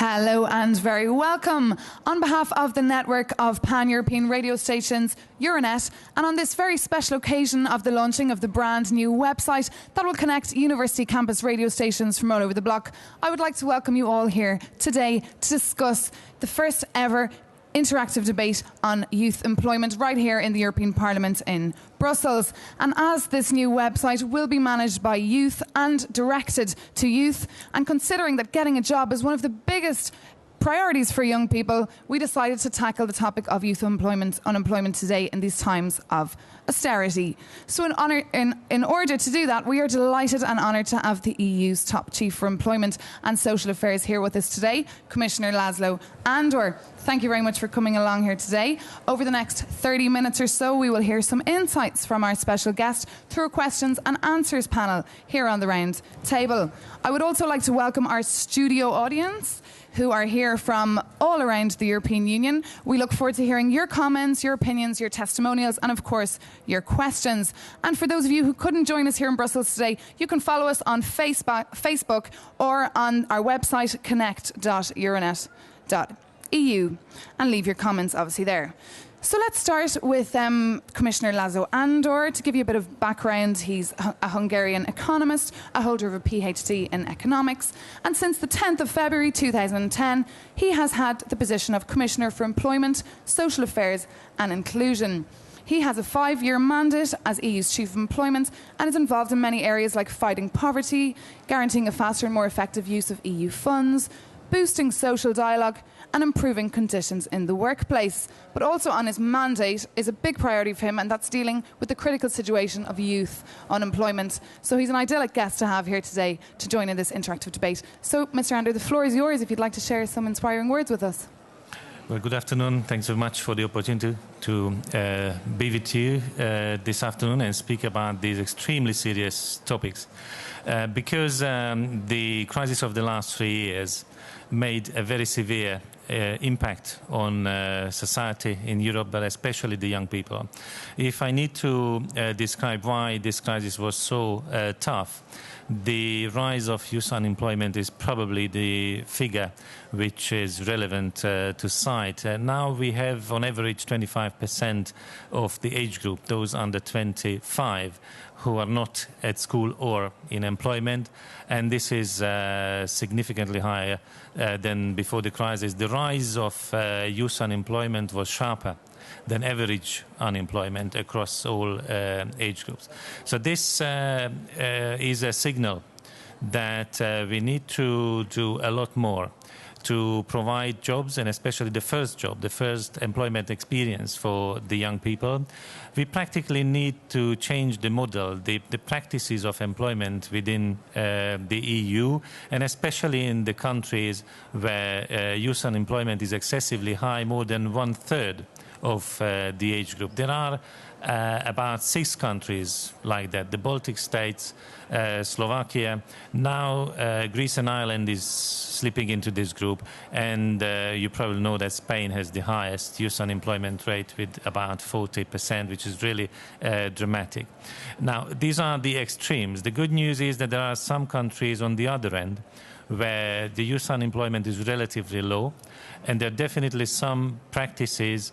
Hello and very welcome. On behalf of the network of pan-European radio stations, EURANET, and on this very special occasion of the launching of the brand new website that will connect university campus radio stations from all over the block, I would like to welcome you all here today to discuss the first ever interactive debate on youth employment right here in the European Parliament in Brussels. And as this new website will be managed by youth and directed to youth, and considering that getting a job is one of the biggest priorities for young people, we decided to tackle the topic of youth unemployment today in these times of austerity. So in order to do that, we are delighted and honoured to have the EU's top chief for employment and social affairs here with us today, Commissioner László Andor. Thank you very much for coming along here today. Over the next 30 minutes or so, we will hear some insights from our special guest through a questions and answers panel here on the round table. I would also like to welcome our studio audience, who are here from all around the European Union. We look forward to hearing your comments, your opinions, your testimonials, and of course, your questions. And for those of you who couldn't join us here in Brussels today, you can follow us on Facebook or on our website, connect.euranet.eu, and leave your comments obviously there. So let's start with Commissioner László Andor. To give you a bit of background, he's a Hungarian economist, a holder of a PhD in economics, and since the 10th of February 2010, he has had the position of Commissioner for Employment, Social Affairs and Inclusion. He has a 5-year mandate as EU's Chief of Employment and is involved in many areas like fighting poverty, guaranteeing a faster and more effective use of EU funds, boosting social dialogue and improving conditions in the workplace. But also on his mandate is a big priority for him, and that's dealing with the critical situation of youth unemployment. So he's an idyllic guest to have here today to join in this interactive debate. So, Mr. Andor, the floor is yours if you'd like to share some inspiring words with us. Well, good afternoon. Thanks very much for the opportunity to be with you this afternoon and speak about these extremely serious topics. Because the crisis of the last 3 years made a very severe impact on society in Europe, but especially the young people. If I need to describe why this crisis was so tough, the rise of youth unemployment is probably the figure which is relevant to cite. Now we have on average 25% of the age group, those under 25, who are not at school or in employment, and this is significantly higher than before the crisis. The rise of youth unemployment was sharper than average unemployment across all age groups. So this is a signal that we need to do a lot more to provide jobs, and especially the first job, the first employment experience for the young people. We practically need to change the model, the practices of employment within the EU, and especially in the countries where youth unemployment is excessively high, more than 1/3 of the age group. There are about 6 countries like that: the Baltic states, Slovakia, now Greece and Ireland is slipping into this group, and you probably know that Spain has the highest youth unemployment rate with about 40%, which is really dramatic. Now, these are the extremes. The good news is that there are some countries on the other end where the youth unemployment is relatively low, and there are definitely some practices,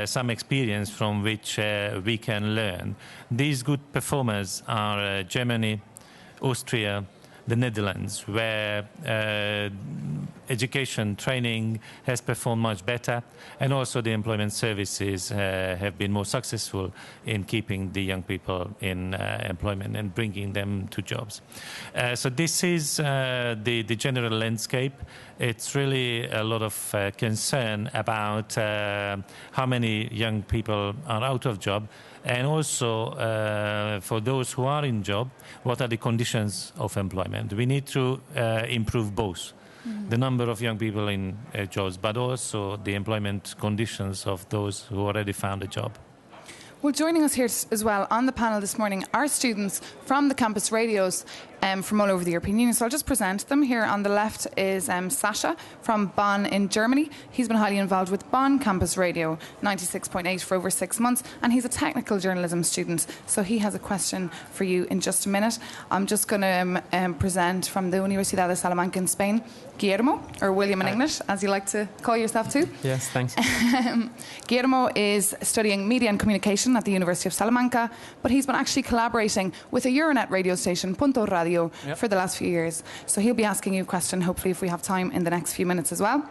some experience from which we can learn. These good performers are Germany, Austria, the Netherlands, where education training has performed much better, and also the employment services have been more successful in keeping the young people in employment and bringing them to jobs. So this is the general landscape. It's really a lot of concern about how many young people are out of job, and also for those who are in job, what are the conditions of employment. We need to improve both the number of young people in jobs, but also the employment conditions of those who already found a job. Well, joining us here as well on the panel this morning are students from the campus radios from all over the European Union. So I'll just present them. Here on the left is Sasha from Bonn in Germany. He's been highly involved with Bonn Campus Radio 96.8 for over 6 months, and he's a technical journalism student. So he has a question for you in just a minute. I'm just going to present from the Universidad de Salamanca in Spain, Guillermo, or William in English, as you like to call yourself too. Yes, thanks. Guillermo is studying media and communication at the University of Salamanca, but he's been actually collaborating with a EURANET radio station, Punto Radio, for the last few years. So he'll be asking you a question, hopefully, if we have time in the next few minutes as well.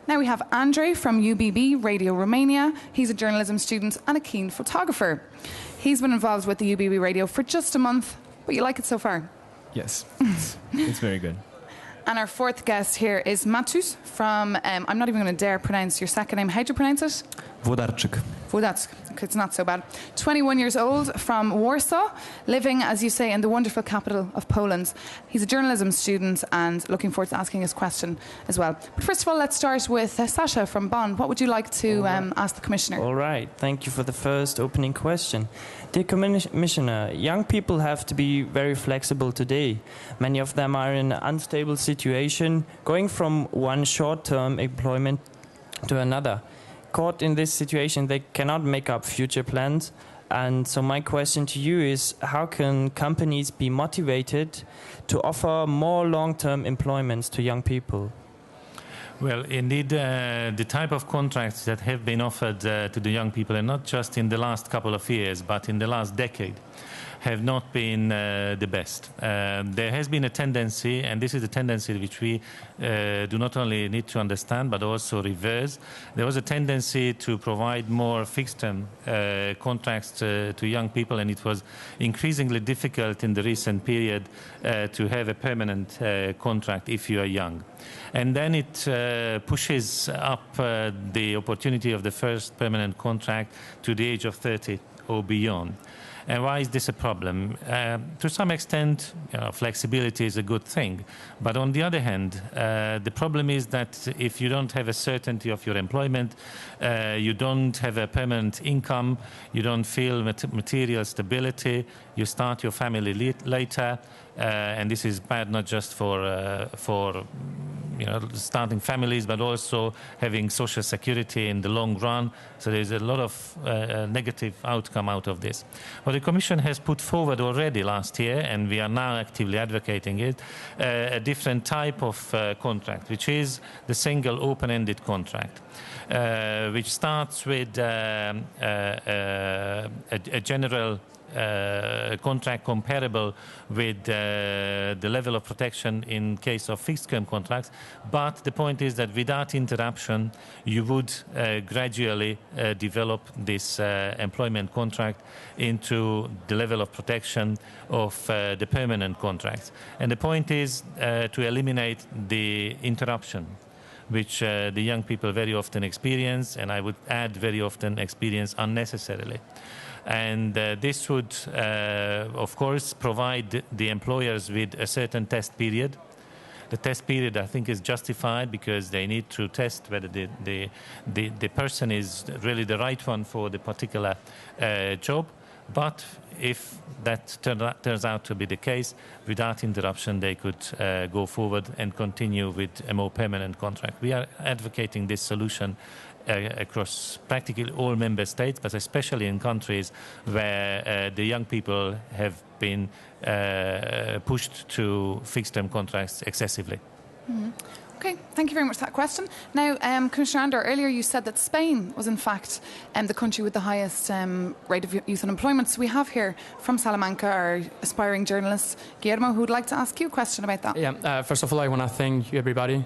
Now we have Andre from UBB Radio Romania. He's a journalism student and a keen photographer. He's been involved with the UBB Radio for just a month, but you like it so far? Yes, it's very good. And our fourth guest here is Matus from, I'm not even going to dare pronounce your second name. How do you pronounce it? Włodarczyk. Włodarczyk. Okay, it's not so bad. 21 years old from Warsaw, living, as you say, in the wonderful capital of Poland. He's a journalism student and looking forward to asking his question as well. But first of all, let's start with Sasha from Bonn. What would you like to ask the Commissioner? All right. Thank you for the first opening question. Dear Commissioner, young people have to be very flexible today. Many of them are in an unstable situation, going from one short-term employment to another. Caught in this situation, they cannot make up future plans. And so my question to you is, how can companies be motivated to offer more long-term employments to young people? Well, indeed, the type of contracts that have been offered to the young people, and not just in the last couple of years, but in the last decade, have not been the best. There has been a tendency, and this is a tendency which we do not only need to understand, but also reverse. There was a tendency to provide more fixed-term contracts to young people, and it was increasingly difficult in the recent period to have a permanent contract if you are young. And then it pushes up the opportunity of the first permanent contract to the age of 30 or beyond. And why is this a problem? To some extent, flexibility is a good thing. But on the other hand, the problem is that if you don't have a certainty of your employment, you don't have a permanent income, you don't feel material stability, you start your family later, and this is bad not just for starting families, but also having social security in the long run. So there's a lot of negative outcome out of this. What the Commission has put forward already last year, and we are now actively advocating it, a different type of contract, which is the single open-ended contract, which starts with a general contract comparable with the level of protection in case of fixed-term contracts, but the point is that without interruption you would gradually develop this employment contract into the level of protection of the permanent contracts. And the point is to eliminate the interruption which the young people very often experience, and I would add very often experience unnecessarily. And this would, of course, provide the employers with a certain test period. The test period, I think, is justified because they need to test whether the person is really the right one for the particular job. But if that turns out to be the case, without interruption, they could go forward and continue with a more permanent contract. We are advocating this solution across practically all member states, but especially in countries where the young people have been pushed to fixed-term contracts excessively. Mm-hmm. Okay, thank you very much for that question. Now, Commissioner Andor, earlier you said that Spain was in fact the country with the highest rate of youth unemployment. So we have here from Salamanca our aspiring journalist, Guillermo, who would like to ask you a question about that. Yeah, first of all, I want to thank you, everybody,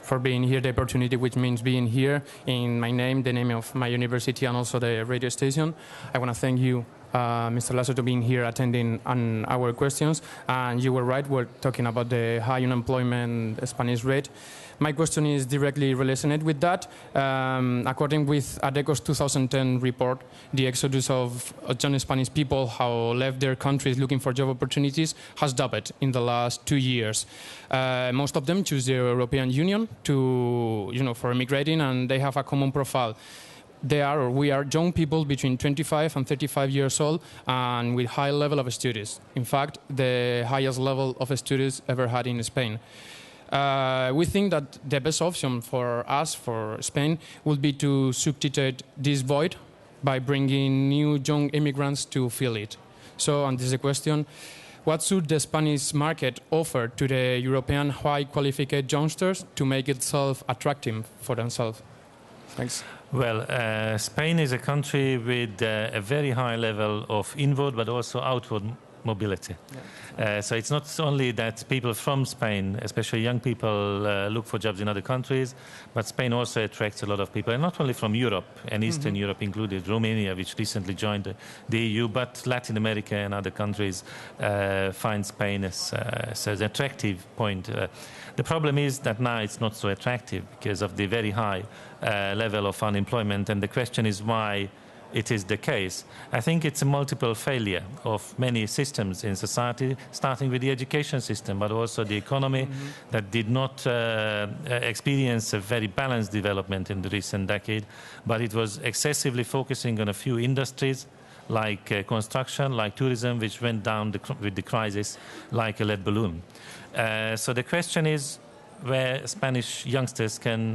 for being here, the opportunity, which means being here in my name, the name of my university, and also the radio station. I want to thank you, Mr. Lasso, to being here attending on our questions. And you were right, we're talking about the high unemployment Spanish rate. My question is directly related with that. According with ADECO's 2010 report, the exodus of young Spanish people who left their countries looking for job opportunities has doubled in the last 2 years. Most of them choose the European Union for immigrating, and they have a common profile. we are young people between 25 and 35 years old and with high level of studies. In fact, the highest level of studies ever had in Spain. We think that the best option for us, for Spain, would be to substitute this void by bringing new young immigrants to fill it. So, and this is a question, what should the Spanish market offer to the European high-qualified youngsters to make itself attractive for themselves? Thanks. Well, Spain is a country with a very high level of inward but also outward mobility. Yeah. So it's not only that people from Spain, especially young people, look for jobs in other countries, but Spain also attracts a lot of people, and not only from Europe and Eastern Europe included, Romania, which recently joined the EU, but Latin America and other countries find Spain as an attractive point. The problem is that now it's not so attractive because of the very high level of unemployment, and the question is why it is the case. I think it's a multiple failure of many systems in society, starting with the education system, but also the economy that did not experience a very balanced development in the recent decade, but it was excessively focusing on a few industries like construction, like tourism, which went down with the crisis like a lead balloon. So the question is, where Spanish youngsters can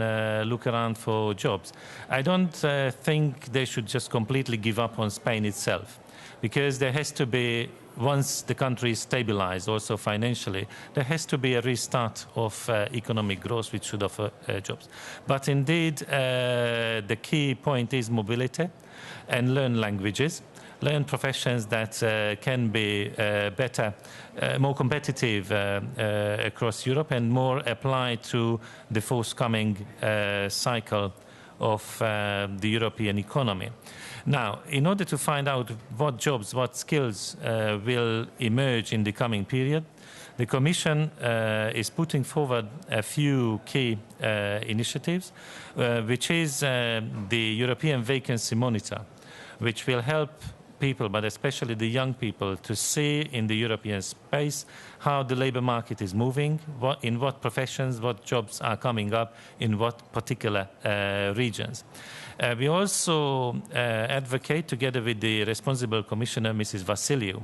look around for jobs. I don't think they should just completely give up on Spain itself, because there has to be, once the country is stabilized, also financially, there has to be a restart of economic growth which should offer jobs. But indeed, the key point is mobility and learn languages. Learn professions that can be better, more competitive across Europe and more applied to the forthcoming cycle of the European economy. Now, in order to find out what jobs, what skills will emerge in the coming period, the Commission is putting forward a few key initiatives, which is the European Vacancy Monitor, which will help people, but especially the young people, to see in the European space how the labor market is moving, in what professions, what jobs are coming up, in what particular regions. We also advocate, together with the responsible Commissioner, Mrs. Vassiliou,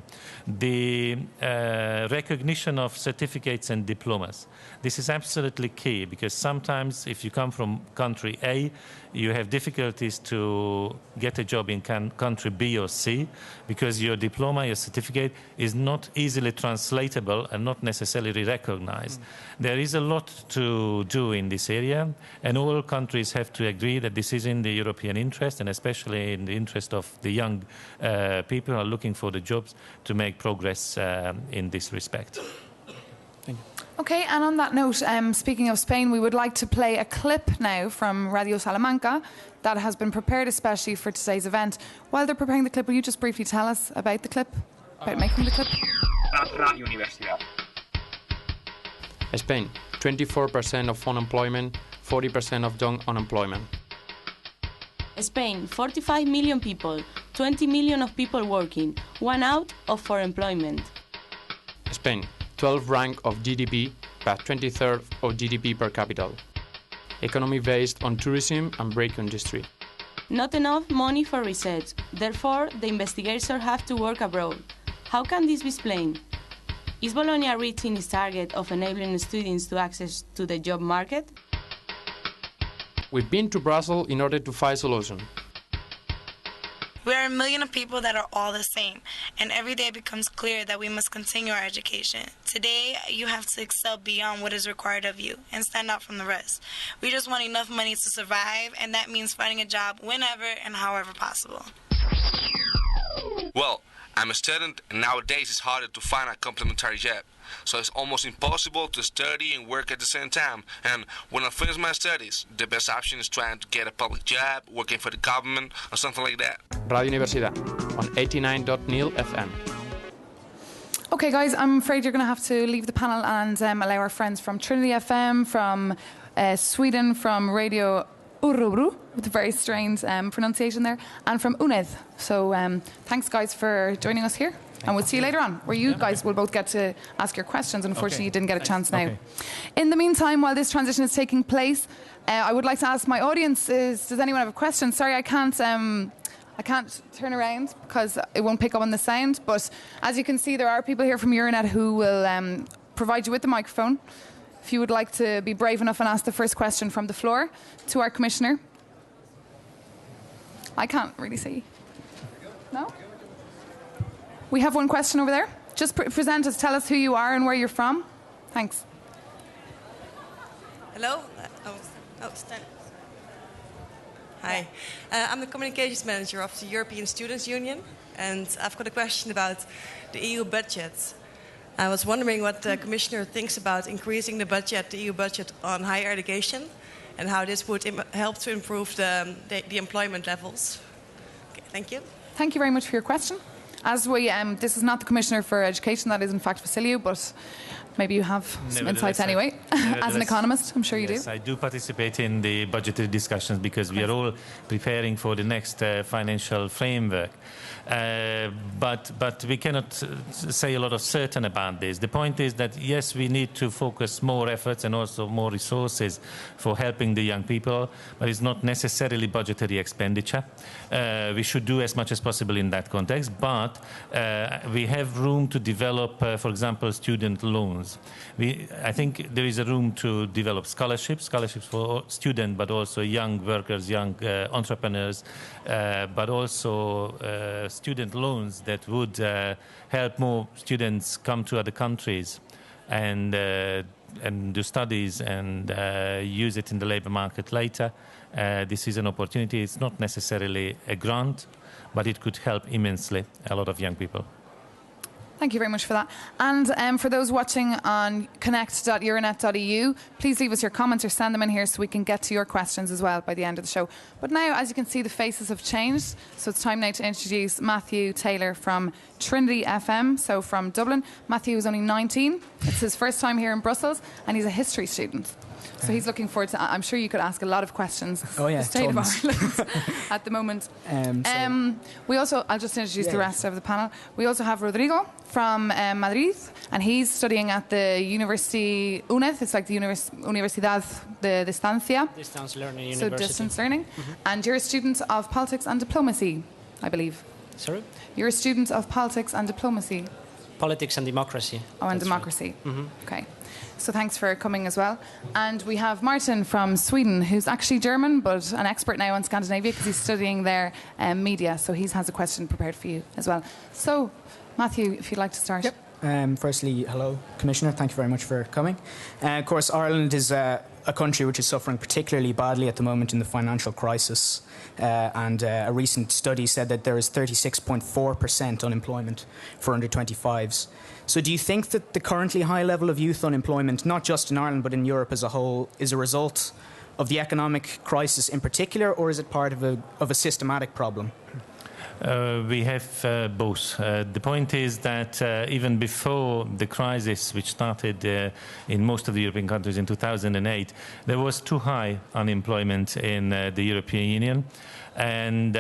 the recognition of certificates and diplomas. This is absolutely key, because sometimes if you come from country A, you have difficulties to get a job in country B or C, because your diploma, your certificate, is not easily translatable and not necessarily recognized. There is a lot to do in this area, and all countries have to agree that this is in the European interest, and especially in the interest of the young people who are looking for the jobs, to make progress in this respect. Thank you. Okay, and on that note, speaking of Spain, we would like to play a clip now from Radio Salamanca that has been prepared especially for today's event. While they're preparing the clip, will you just briefly tell us about the clip, about making the clip? Radio Universidad. Spain, 24% of unemployment, 40% of young unemployment. Spain, 45 million people, 20 million of people working, 1 out of 4 employment. Spain, 12th rank of GDP, but 23rd of GDP per capita. Economy based on tourism and break industry. Not enough money for research, therefore the investigators have to work abroad. How can this be explained? Is Bologna reaching its target of enabling students to access to the job market? We've been to Brussels in order to find solutions. We are a million of people that are all the same, and every day it becomes clear that we must continue our education. Today, you have to excel beyond what is required of you and stand out from the rest. We just want enough money to survive, and that means finding a job whenever and however possible. Well, I'm a student, and nowadays it's harder to find a complementary job. So it's almost impossible to study and work at the same time. And when I finish my studies, the best option is trying to get a public job, working for the government, or something like that. Radio Universidad on 89.0 FM. Okay, guys, I'm afraid you're going to have to leave the panel and allow our friends from Trinity FM, from Sweden, from Radio Urubru, with a very strange pronunciation there, and from UNED. So thanks, guys, for joining us here. And we'll see you later on, where you guys will both get to ask your questions. Unfortunately, you didn't get a chance now. In the meantime, while this transition is taking place, I would like to ask my audience, does anyone have a question? Sorry, I can't turn around because it won't pick up on the sound. But as you can see, there are people here from EURANET who will provide you with the microphone. If you would like to be brave enough and ask the first question from the floor to our Commissioner. I can't really see. No? We have one question over there. Just present us, tell us who you are and where you're from. Thanks. Hello. Hi. I'm the Communications Manager of the European Students' Union, and I've got a question about the EU budget. I was wondering what the Commissioner thinks about increasing the EU budget on higher education, and how this would help to improve the employment levels. Okay, thank you. Thank you very much for your question. As we, this is not the Commissioner for Education, that is in fact Vassiliou, but maybe you have some insights anyway. As an economist, I'm sure you do. Yes, I do participate in the budgetary discussions because we are all preparing for the next financial framework. But we cannot say a lot of certain about this. The point is that, yes, we need to focus more efforts and also more resources for helping the young people, but it's not necessarily budgetary expenditure. We should do as much as possible in that context, but we have room to develop, for example, student loans. I think there is a room to develop scholarships for students, but also young workers, young entrepreneurs, but also student loans that would help more students come to other countries and do studies and use it in the labor market later. This is an opportunity. It's not necessarily a grant, but it could help immensely a lot of young people. Thank you very much for that. And for those watching on connect.euranet.eu, please leave us your comments or send them in here so we can get to your questions as well by the end of the show. But now, as you can see, the faces have changed. So it's time now to introduce Matthew Taylor from Trinity FM, so from Dublin. Matthew is only 19. It's his first time here in Brussels, and he's a history student. So he's looking forward to, I'm sure you could ask a lot of questions. Oh yeah, the state of Ireland at the moment. We also, I'll just introduce the rest of the panel. We also have Rodrigo from Madrid, and he's studying at the University UNED. It's like the Universidad de Distancia. Distance learning university. So distance learning. And you're a student of politics and diplomacy, I believe. Sorry? You're a student of politics and diplomacy. Politics and democracy. Oh, and democracy. Right. Okay. So thanks for coming as well. And we have Martin from Sweden, who's actually German, but an expert now on Scandinavia because he's studying their media. So he has a question prepared for you as well. So, Matthew, if you'd like to start. Yep. Firstly, hello, Commissioner. Thank you very much for coming. Of course, Ireland is a country which is suffering particularly badly at the moment in the financial crisis. And a recent study said that there is 36.4% unemployment for under 25s. So do you think that the currently high level of youth unemployment, not just in Ireland but in Europe as a whole, is a result of the economic crisis in particular, or is it part of a systematic problem? We have both. The point is that even before the crisis, which started in most of the European countries in 2008, there was too high unemployment in the European Union. And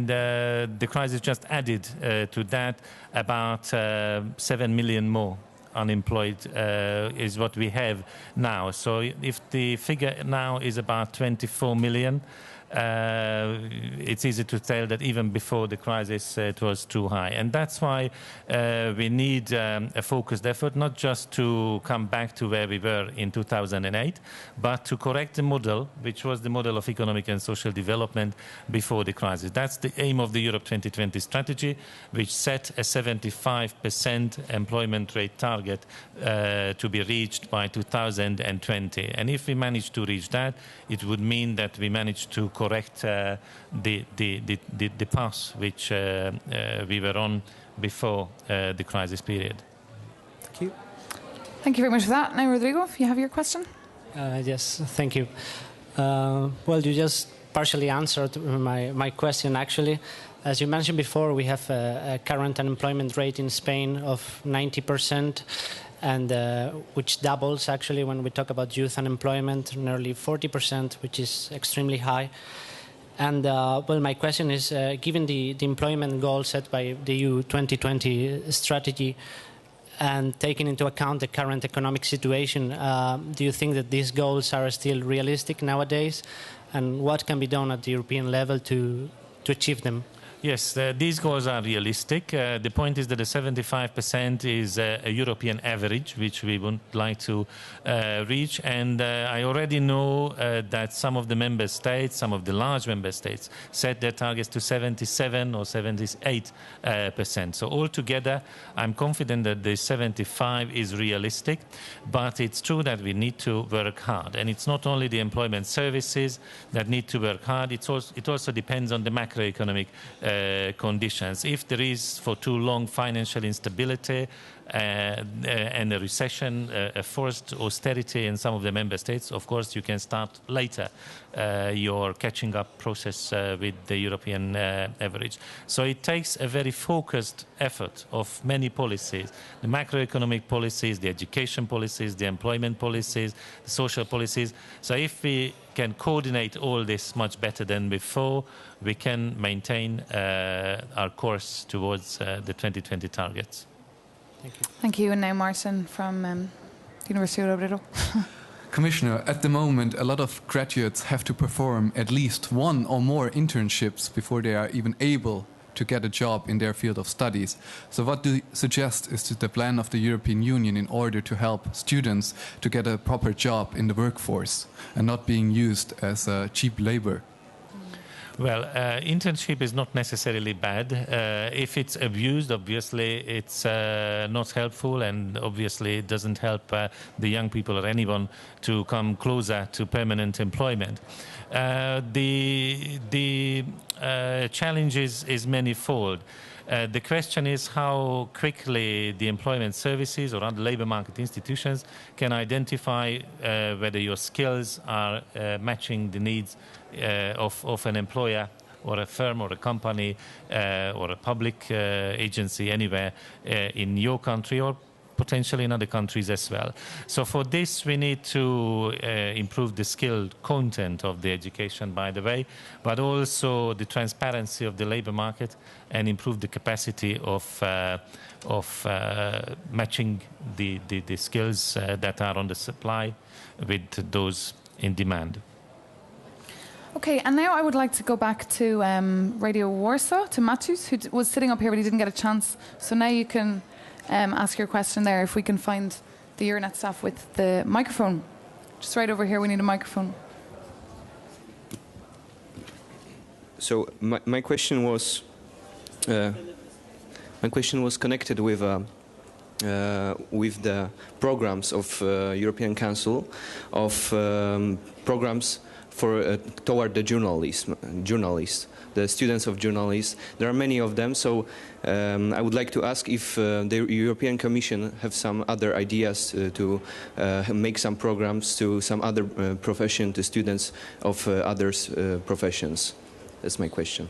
the crisis just added to that about 7 million more unemployed is what we have now. So if the figure now is about 24 million, it's easy to tell that even before the crisis it was too high. And that's why we need a focused effort, not just to come back to where we were in 2008, but to correct the model, which was the model of economic and social development before the crisis. That's the aim of the Europe 2020 strategy, which set a 75% employment rate target to be reached by 2020. And if we manage to reach that, it would mean that we managed to correct the path which we were on before the crisis period. Thank you. Thank you very much for that. Now, Rodrigo, if you have your question. Yes, thank you. Well, you just partially answered my question, actually. As you mentioned before, we have a current unemployment rate in Spain of 90%. And which doubles, actually, when we talk about youth unemployment, nearly 40%, which is extremely high. And well, my question is, given the employment goal set by the EU 2020 strategy, and taking into account the current economic situation, do you think that these goals are still realistic nowadays? And what can be done at the European level to achieve them? Yes, these goals are realistic. The point is that the 75% is a European average, which we would like to reach. And I already know that some of the member states, some of the large member states, set their targets to 77 or 78%. So altogether, I'm confident that the 75 is realistic. But it's true that we need to work hard. And it's not only the employment services that need to work hard. It also depends on the macroeconomic conditions. If there is for too long financial instability and a recession, a forced austerity in some of the member states, of course you can start later your catching up process with the European average. So it takes a very focused effort of many policies, the macroeconomic policies, the education policies, the employment policies, the social policies. So if we can coordinate all this much better than before, we can maintain our course towards the 2020 targets. Thank you. Thank you. And now Martin from University of Obrero. Commissioner, at the moment, a lot of graduates have to perform at least one or more internships before they are even able to get a job in their field of studies. So what do you suggest is the plan of the European Union in order to help students to get a proper job in the workforce and not being used as cheap labor? Well, internship is not necessarily bad. If it's abused, obviously it's not helpful, and obviously it doesn't help the young people or anyone to come closer to permanent employment. The challenge is manifold. The question is how quickly the employment services or other labor market institutions can identify whether your skills are matching the needs of an employer or a firm or a company or a public agency anywhere in your country or potentially in other countries as well. So for this we need to improve the skilled content of the education, by the way, but also the transparency of the labor market and improve the capacity of matching the skills that are on the supply with those in demand. Okay, and now I would like to go back to Radio Warsaw, to Maciusz, who was sitting up here but he didn't get a chance. So now you can ask your question there, if we can find the EURANET staff with the microphone. Just right over here, we need a microphone. So my question was connected with the programs of European Council of programs for toward the journalists, the students of journalists. There are many of them, so I would like to ask if the European Commission have some other ideas to make some programs to some other profession, to students of other professions. That's my question.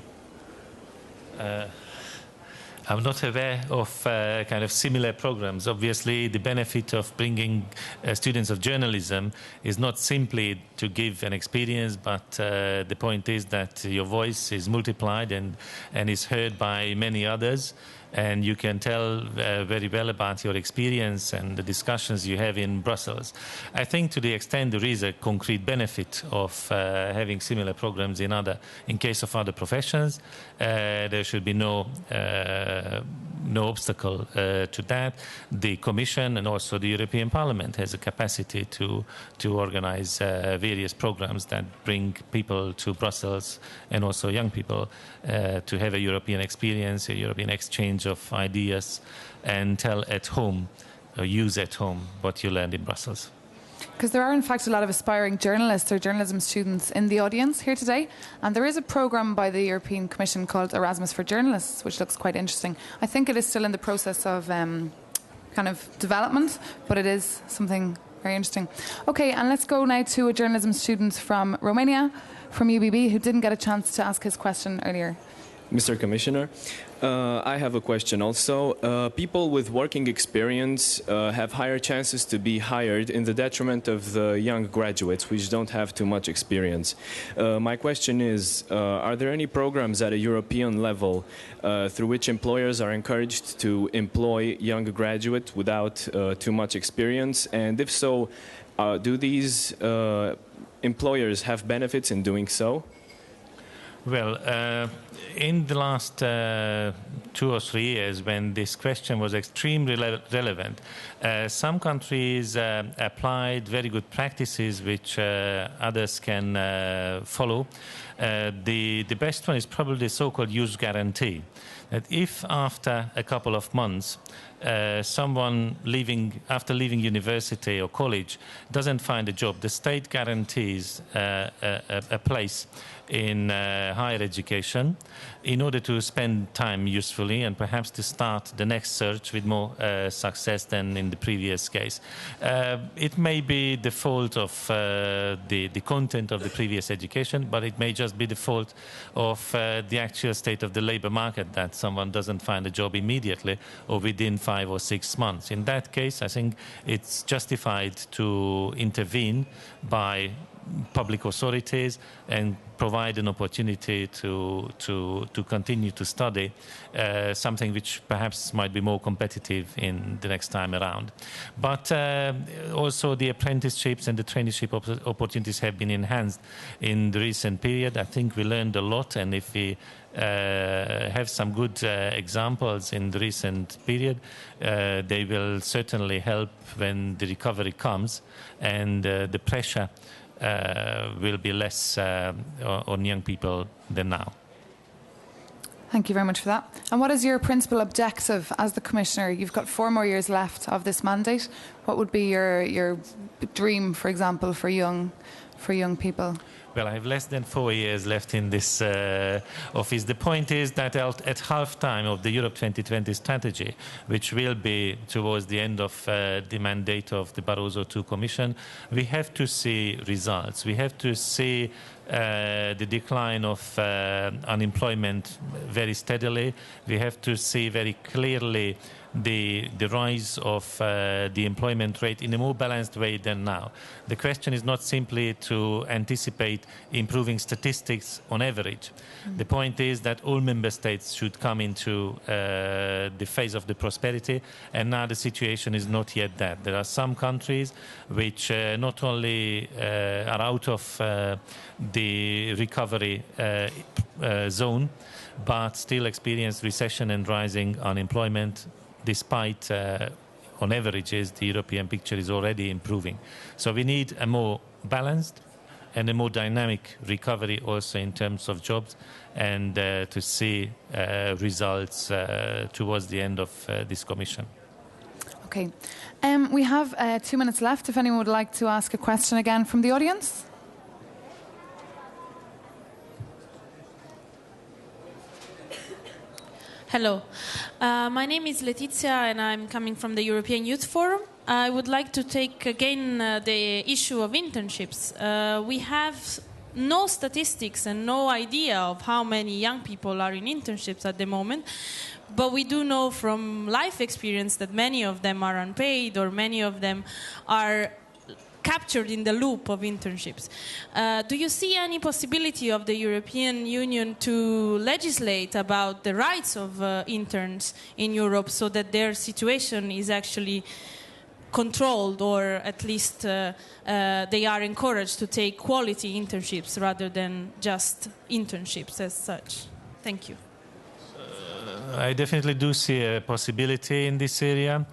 I'm not aware of kind of similar programs. Obviously, the benefit of bringing students of journalism is not simply to give an experience, but the point is that your voice is multiplied and is heard by many others. And you can tell very well about your experience and the discussions you have in Brussels. I think to the extent there is a concrete benefit of having similar programs in case of other professions, there should be no obstacle to that. The Commission and also the European Parliament has a capacity to organize various programs that bring people to Brussels and also young people to have a European experience, a European exchange of ideas, and tell at home, or use at home, what you learned in Brussels. Because there are, in fact, a lot of aspiring journalists or journalism students in the audience here today. And there is a programme by the European Commission called Erasmus for Journalists, which looks quite interesting. I think it is still in the process of kind of development, but it is something very interesting. Okay, and let's go now to a journalism student from Romania, from UBB, who didn't get a chance to ask his question earlier. Mr. Commissioner, I have a question also. People with working experience have higher chances to be hired in the detriment of the young graduates which don't have too much experience. My question is, are there any programs at a European level through which employers are encouraged to employ young graduates without too much experience? And if so, do these employers have benefits in doing so? Well, in the last 2 or 3 years, when this question was extremely relevant, some countries applied very good practices which others can follow. The best one is probably the so-called youth guarantee. That if after a couple of months someone after leaving university or college doesn't find a job, the state guarantees a place in higher education in order to spend time usefully and perhaps to start the next search with more success than in the previous case. It may be the fault of the content of the previous education, but it may just be the fault of the actual state of the labor market, that someone doesn't find a job immediately or within 5 or 6 months. In that case, I think it's justified to intervene by public authorities and provide an opportunity to continue to study something which perhaps might be more competitive in the next time around. But also the apprenticeships and the traineeship opportunities have been enhanced in the recent period. I think we learned a lot, and if we have some good examples in the recent period, they will certainly help when the recovery comes and the pressure will be less on young people than now. Thank you very much for that. And what is your principal objective as the Commissioner? You've got 4 more years left of this mandate. What would be your dream, for example, for young people? Well, I have less than 4 years left in this office. The point is that at half-time of the Europe 2020 strategy, which will be towards the end of the mandate of the Barroso II Commission, we have to see results. We have to see the decline of unemployment very steadily. We have to see very clearly the rise of the employment rate in a more balanced way than now. The question is not simply to anticipate improving statistics on average. The point is that all member states should come into the phase of the prosperity, and now the situation is not yet that. There are some countries which not only are out of the recovery zone, but still experience recession and rising unemployment. Despite, on averages, the European picture is already improving. So we need a more balanced and a more dynamic recovery also in terms of jobs, and to see results towards the end of this Commission. Okay. We have 2 minutes left. If anyone would like to ask a question again from the audience. Hello, my name is Letizia and I'm coming from the European Youth Forum. I would like to take again the issue of internships. We have no statistics and no idea of how many young people are in internships at the moment, but we do know from life experience that many of them are unpaid, or many of them are captured in the loop of internships. Do you see any possibility of the European Union to legislate about the rights of interns in Europe so that their situation is actually controlled, or at least they are encouraged to take quality internships rather than just internships as such? Thank you. I definitely do see a possibility in this area.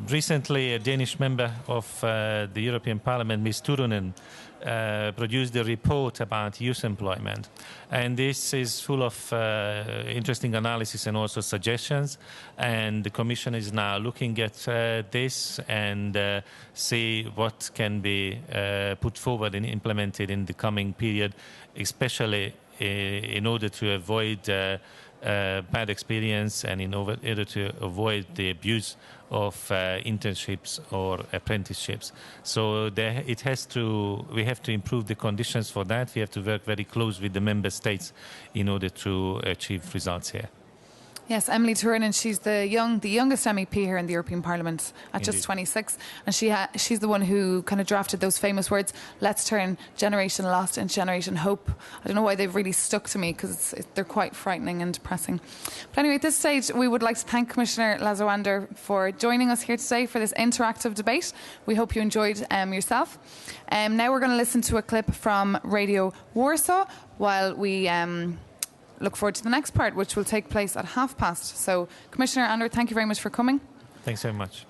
Recently, a Danish member of the European Parliament, Ms. Turunen, produced a report about youth employment. And this is full of interesting analysis and also suggestions. And the Commission is now looking at this and see what can be put forward and implemented in the coming period, especially in order to avoid bad experience and in order to avoid the abuse of internships or apprenticeships. So we have to improve the conditions for that. We have to work very close with the member states in order to achieve results here. Yes, Emily Turunen, she's the youngest MEP here in the European Parliament at Indeed. just 26, and she's the one who kind of drafted those famous words, "Let's turn generation lost into generation hope." I don't know why they've really stuck to me, because they're quite frightening and depressing. But anyway, at this stage, we would like to thank Commissioner László Andor for joining us here today for this interactive debate. We hope you enjoyed yourself. Now we're going to listen to a clip from Radio Warsaw while we look forward to the next part, which will take place at past. So, Commissioner Andor, thank you very much for coming. Thanks very much.